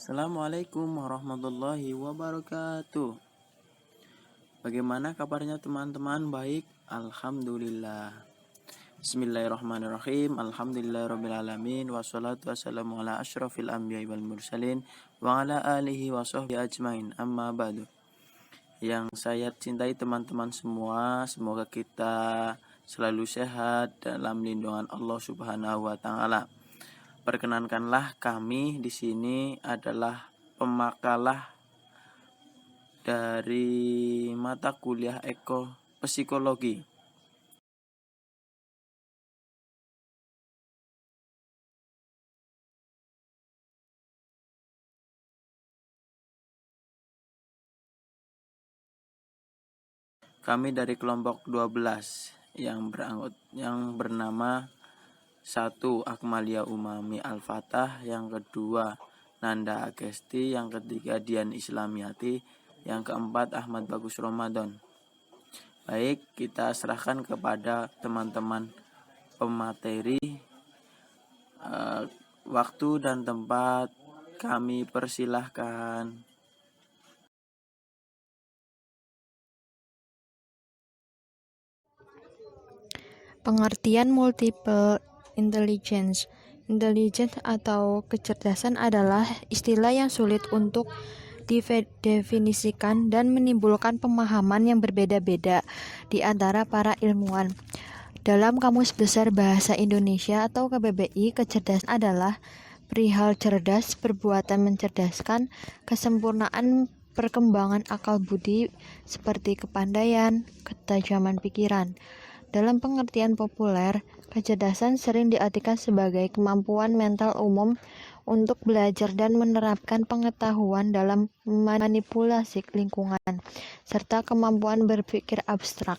Assalamualaikum warahmatullahi wabarakatuh. Bagaimana kabarnya teman-teman? Baik, alhamdulillah. Bismillahirrahmanirrahim. Alhamdulillahirabbil wassalatu wassalamu ala asyrafil anbiya'i wal mursalin wa ala alihi wa sahbihi ajmain. Amma ba'du. Yang saya cintai teman-teman semua, semoga kita selalu sehat dalam lindungan Allah Subhanahu wa taala. Perkenankanlah kami di sini adalah pemakalah dari mata kuliah psikologi. Kami dari kelompok 12 yang bernama 1. Akmalia Umami Al-Fatah, yang kedua Nanda Agesti, yang ketiga Dian Islamiati, yang keempat Ahmad Bagus Ramadan. Baik, kita serahkan kepada teman-teman pemateri. Waktu dan tempat kami persilahkan. Pengertian multiple intelligence. Intelligence atau kecerdasan adalah istilah yang sulit untuk didefinisikan dan menimbulkan pemahaman yang berbeda-beda di antara para ilmuwan. Dalam Kamus Besar Bahasa Indonesia atau KBBI, kecerdasan adalah perihal cerdas, perbuatan mencerdaskan, kesempurnaan perkembangan akal budi seperti kepandaian, ketajaman pikiran. Dalam pengertian populer, kecerdasan sering diartikan sebagai kemampuan mental umum untuk belajar dan menerapkan pengetahuan dalam manipulasi lingkungan, serta kemampuan berpikir abstrak.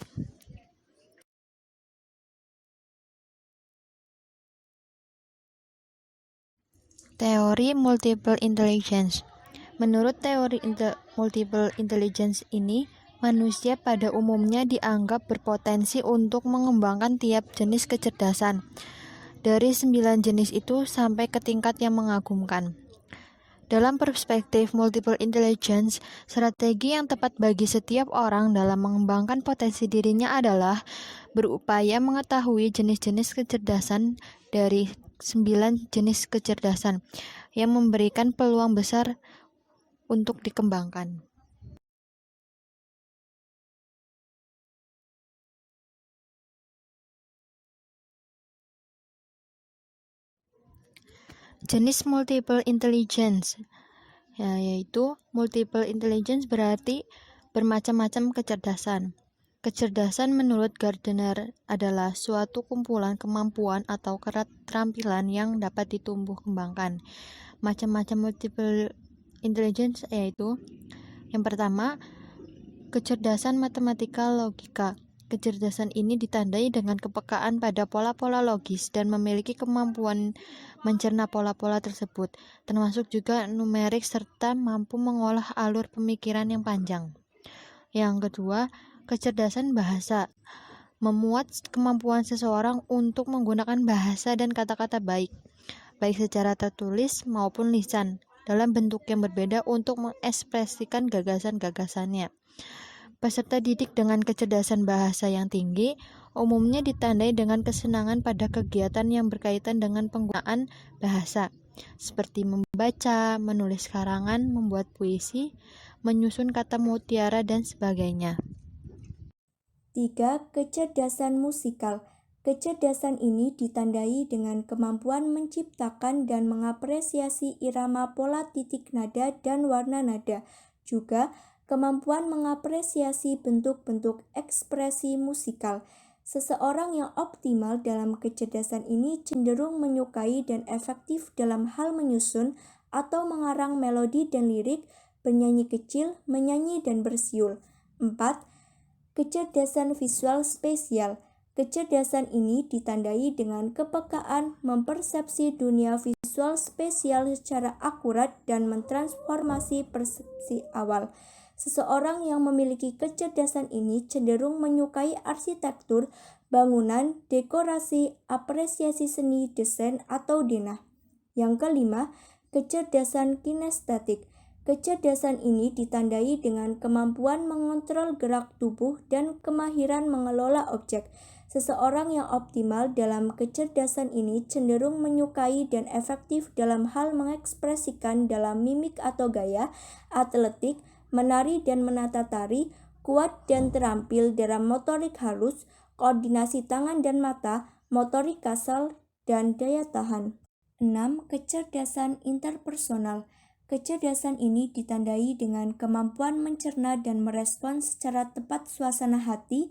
Teori multiple intelligence. Menurut teori multiple intelligence ini, manusia pada umumnya dianggap berpotensi untuk mengembangkan tiap jenis kecerdasan. Dari 9 jenis itu sampai ke tingkat yang mengagumkan. Dalam perspektif multiple intelligence, strategi yang tepat bagi setiap orang dalam mengembangkan potensi dirinya adalah berupaya mengetahui jenis-jenis kecerdasan dari 9 jenis kecerdasan yang memberikan peluang besar untuk dikembangkan. Jenis multiple intelligence, yaitu multiple intelligence berarti bermacam-macam kecerdasan. Kecerdasan menurut Gardner adalah suatu kumpulan kemampuan atau keterampilan yang dapat ditumbuh kembangkan. Macam-macam multiple intelligence yaitu: yang pertama, kecerdasan matematika logika. Kecerdasan ini ditandai dengan kepekaan pada pola-pola logis dan memiliki kemampuan mencerna pola-pola tersebut, termasuk juga numerik serta mampu mengolah alur pemikiran yang panjang. Yang kedua, kecerdasan bahasa. Memuat kemampuan seseorang untuk menggunakan bahasa dan kata-kata baik secara tertulis maupun lisan, dalam bentuk yang berbeda untuk mengekspresikan gagasan-gagasannya. Peserta didik dengan kecerdasan bahasa yang tinggi umumnya ditandai dengan kesenangan pada kegiatan yang berkaitan dengan penggunaan bahasa, seperti membaca, menulis karangan, membuat puisi, menyusun kata mutiara, dan sebagainya. 3. Kecerdasan musikal. Kecerdasan ini ditandai dengan kemampuan menciptakan dan mengapresiasi irama pola titik nada dan warna nada, juga kemampuan mengapresiasi bentuk-bentuk ekspresi musikal. Seseorang yang optimal dalam kecerdasan ini cenderung menyukai dan efektif dalam hal menyusun atau mengarang melodi dan lirik, bernyanyi kecil, menyanyi dan bersiul. 4. Kecerdasan visual spesial. Kecerdasan ini ditandai dengan kepekaan mempersepsi dunia visual spesial secara akurat dan mentransformasi persepsi awal. Seseorang yang memiliki kecerdasan ini cenderung menyukai arsitektur, bangunan, dekorasi, apresiasi seni, desain, atau denah. Yang kelima, kecerdasan kinestetik. Kecerdasan ini ditandai dengan kemampuan mengontrol gerak tubuh dan kemahiran mengelola objek. Seseorang yang optimal dalam kecerdasan ini cenderung menyukai dan efektif dalam hal mengekspresikan dalam mimik atau gaya, atletik, menari dan menata tari, kuat dan terampil dalam motorik halus, koordinasi tangan dan mata, motorik kasar, dan daya tahan. 6. Kecerdasan interpersonal. Kecerdasan ini ditandai dengan kemampuan mencerna dan merespons secara tepat suasana hati,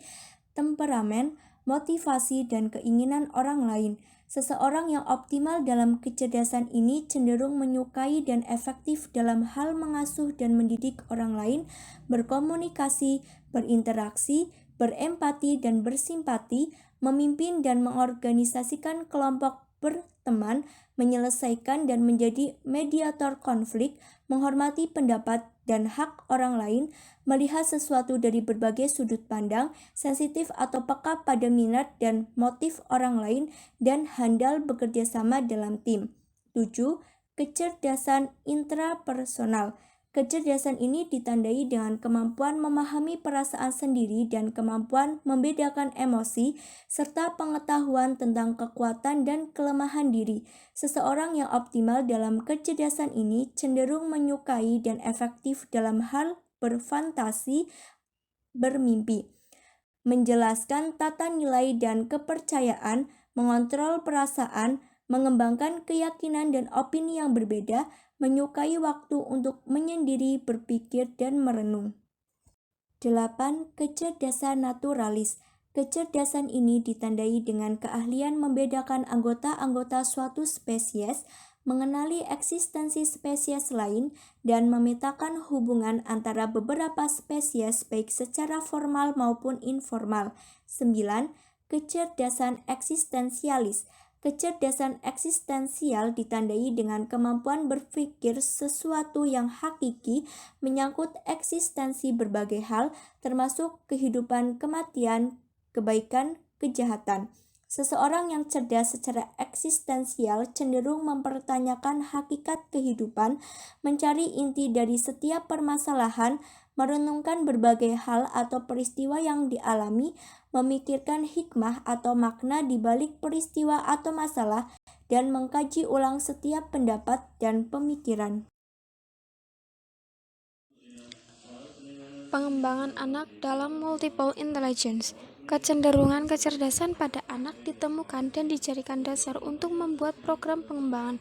temperamen, motivasi, dan keinginan orang lain. Seseorang yang optimal dalam kecerdasan ini cenderung menyukai dan efektif dalam hal mengasuh dan mendidik orang lain, berkomunikasi, berinteraksi, berempati dan bersimpati, memimpin dan mengorganisasikan kelompok berteman, menyelesaikan dan menjadi mediator konflik, menghormati pendapat dan hak orang lain, melihat sesuatu dari berbagai sudut pandang, sensitif atau peka pada minat dan motif orang lain, dan handal bekerja sama dalam tim. 7. Kecerdasan intrapersonal. Kecerdasan ini ditandai dengan kemampuan memahami perasaan sendiri dan kemampuan membedakan emosi, serta pengetahuan tentang kekuatan dan kelemahan diri. Seseorang yang optimal dalam kecerdasan ini cenderung menyukai dan efektif dalam hal berfantasi, bermimpi, menjelaskan tata nilai dan kepercayaan, mengontrol perasaan, mengembangkan keyakinan dan opini yang berbeda, menyukai waktu untuk menyendiri, berpikir, dan merenung. 8. Kecerdasan naturalis. Kecerdasan ini ditandai dengan keahlian membedakan anggota-anggota suatu spesies, mengenali eksistensi spesies lain, dan memetakan hubungan antara beberapa spesies baik secara formal maupun informal. 9. Kecerdasan eksistensialis. Kecerdasan eksistensial ditandai dengan kemampuan berpikir sesuatu yang hakiki menyangkut eksistensi berbagai hal, termasuk kehidupan, kematian, kebaikan, kejahatan. Seseorang yang cerdas secara eksistensial cenderung mempertanyakan hakikat kehidupan, mencari inti dari setiap permasalahan, merenungkan berbagai hal atau peristiwa yang dialami, memikirkan hikmah atau makna di balik peristiwa atau masalah, dan mengkaji ulang setiap pendapat dan pemikiran. Pengembangan anak dalam multiple intelligence. Kecenderungan kecerdasan pada anak ditemukan dan dijadikan dasar untuk membuat program pengembangan.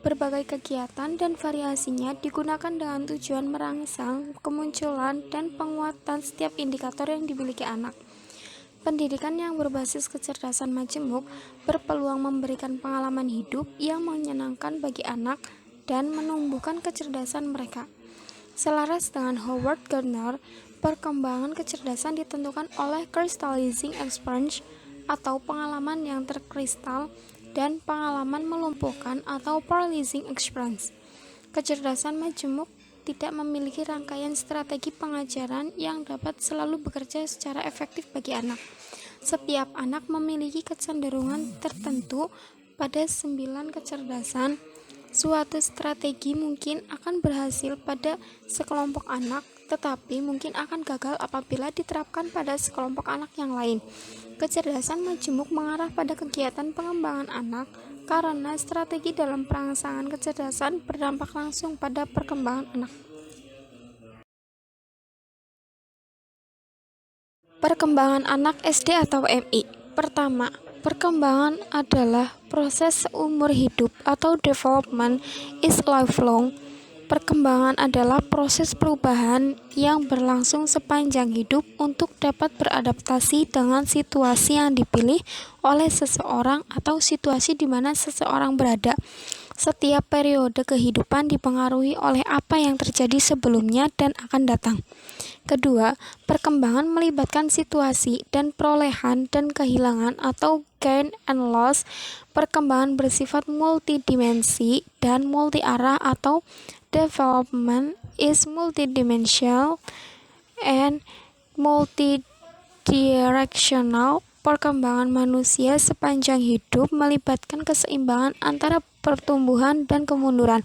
Berbagai kegiatan dan variasinya digunakan dengan tujuan merangsang kemunculan dan penguatan setiap indikator yang dimiliki anak. Pendidikan yang berbasis kecerdasan majemuk berpeluang memberikan pengalaman hidup yang menyenangkan bagi anak dan menumbuhkan kecerdasan mereka. Selaras dengan Howard Gardner, perkembangan kecerdasan ditentukan oleh crystallizing experience atau pengalaman yang terkristal dan pengalaman melumpuhkan atau paralyzing experience. Kecerdasan majemuk tidak memiliki rangkaian strategi pengajaran yang dapat selalu bekerja secara efektif bagi anak. Setiap anak memiliki kecenderungan tertentu pada 9 kecerdasan. Suatu strategi mungkin akan berhasil pada sekelompok anak, tetapi mungkin akan gagal apabila diterapkan pada sekelompok anak yang lain. Kecerdasan majemuk mengarah pada kegiatan pengembangan anak karena strategi dalam perangsangan kecerdasan berdampak langsung pada perkembangan anak. Perkembangan anak SD atau MI. Pertama, perkembangan adalah proses seumur hidup atau development is lifelong. Perkembangan adalah proses perubahan yang berlangsung sepanjang hidup untuk dapat beradaptasi dengan situasi yang dipilih oleh seseorang atau situasi di mana seseorang berada. Setiap periode kehidupan dipengaruhi oleh apa yang terjadi sebelumnya dan akan datang. Kedua, perkembangan melibatkan situasi dan perolehan dan kehilangan atau gain and loss. Perkembangan bersifat multidimensi dan multi-arah atau development is multidimensional and multidirectional. perkembangan manusia sepanjang hidup melibatkan keseimbangan antara pertumbuhan dan kemunduran.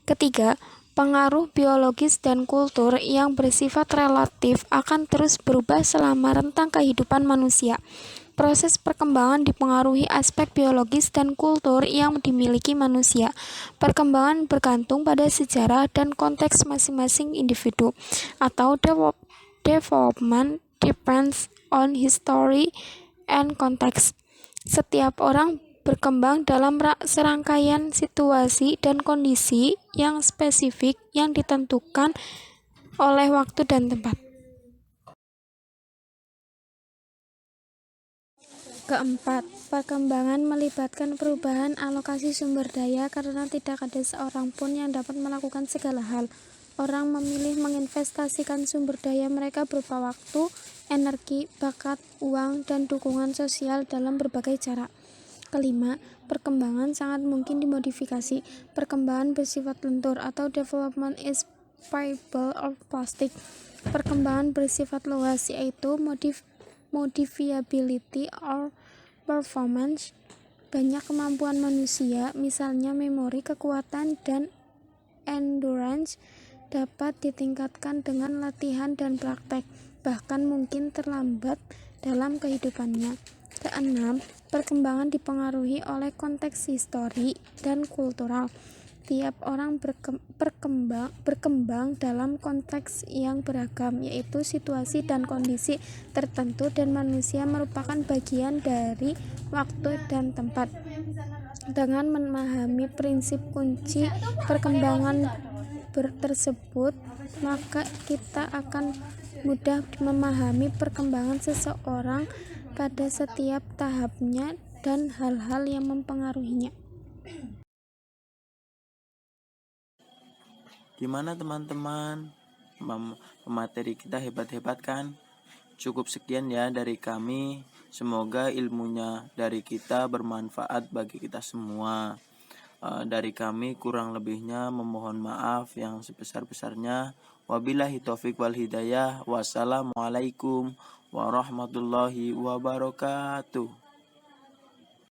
Ketiga, pengaruh biologis dan kultur yang bersifat relatif akan terus berubah selama rentang kehidupan manusia. Proses perkembangan dipengaruhi aspek biologis dan kultur yang dimiliki manusia. Perkembangan bergantung pada sejarah dan konteks masing-masing individu, atau development depends on history and context. Setiap orang berkembang dalam serangkaian situasi dan kondisi yang spesifik yang ditentukan oleh waktu dan tempat. Keempat, perkembangan melibatkan perubahan alokasi sumber daya karena tidak ada seorang pun yang dapat melakukan segala hal. Orang memilih menginvestasikan sumber daya mereka berupa waktu, energi, bakat, uang, dan dukungan sosial dalam berbagai cara. Kelima, perkembangan sangat mungkin dimodifikasi. Perkembangan bersifat lentur atau development is variable or plastic. Perkembangan bersifat luas yaitu modifiability or performance. Banyak kemampuan manusia, misalnya memori, kekuatan, dan endurance, dapat ditingkatkan dengan latihan dan praktek, bahkan mungkin terlambat dalam kehidupannya. Keenam, perkembangan dipengaruhi oleh konteks histori dan kultural. Tiap orang berkembang dalam konteks yang beragam, yaitu situasi dan kondisi tertentu, dan manusia merupakan bagian dari waktu dan tempat. Dengan memahami prinsip kunci perkembangan tersebut, maka kita akan mudah memahami perkembangan seseorang pada setiap tahapnya dan hal-hal yang mempengaruhinya. Gimana teman-teman? Pemateri kita hebat-hebat kan? Cukup sekian ya dari kami. Semoga ilmunya dari kita bermanfaat bagi kita semua. Dari kami kurang lebihnya memohon maaf yang sebesar-besarnya. Wabillahi taufik wal hidayah. Wassalamualaikum warahmatullahi wabarakatuh.